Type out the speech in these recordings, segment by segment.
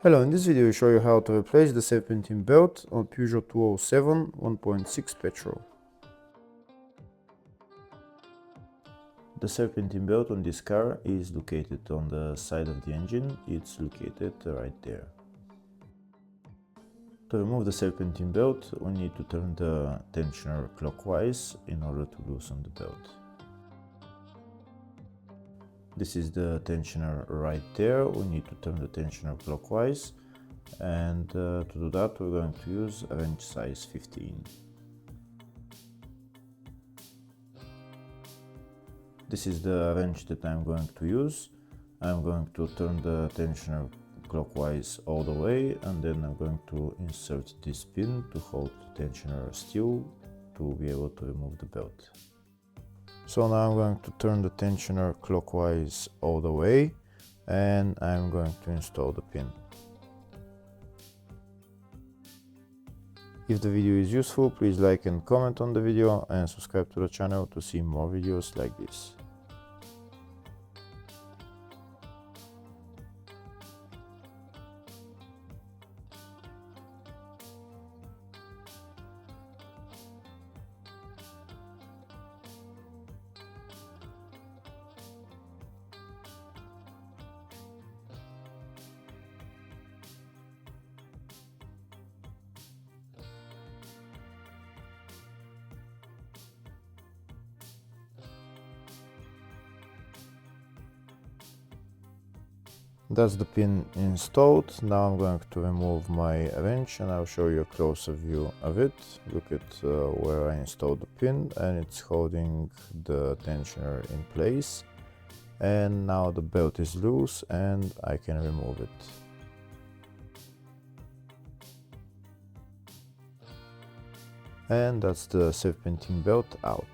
Hello, in this video I show you how to replace the serpentine belt on Peugeot 207 1.6 petrol. The serpentine belt on this car is located on the side of the engine. It's located right there. To remove the serpentine belt, we need to turn the tensioner clockwise in order to loosen the belt. This is the tensioner right there. We need to turn the tensioner clockwise, and to do that we're going to use a wrench size 15. This is the wrench that I'm going to use. I'm going to turn the tensioner clockwise all the way, and then I'm going to insert this pin to hold the tensioner still to be able to remove the belt. So now I'm going to turn the tensioner clockwise all the way, and I'm going to install the pin. If the video is useful, please like and comment on the video and subscribe to the channel to see more videos like this. That's the pin installed. Now I'm going to remove my wrench and I'll show you a closer view of it. Look at where I installed the pin, and it's holding the tensioner in place. And now the belt is loose and I can remove it. And that's the serpentine belt out.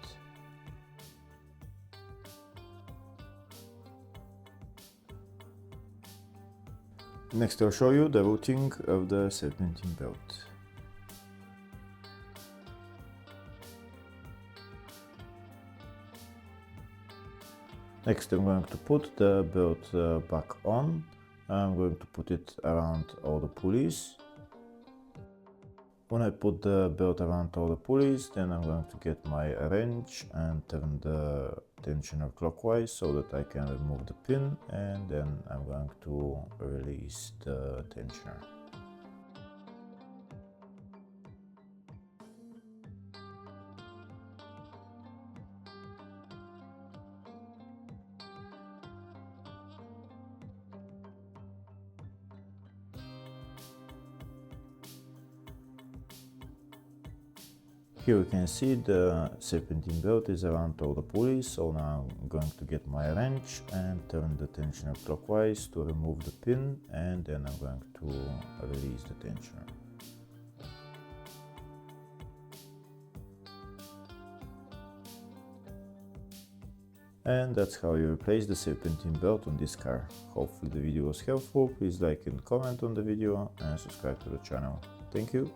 Next I'll show you the routing of the serpentine belt. Next I'm going to put the belt back on. I'm going to put it around all the pulleys. When I put the belt around all the pulleys, then I'm going to get my wrench and turn the tensioner clockwise so that I can remove the pin, and then I'm going to release the tensioner. Here you can see the serpentine belt is around all the pulleys, so now I'm going to get my wrench and turn the tensioner clockwise to remove the pin, and then I'm going to release the tensioner. And that's how you replace the serpentine belt on this car. Hopefully the video was helpful. Please like and comment on the video and subscribe to the channel. Thank you.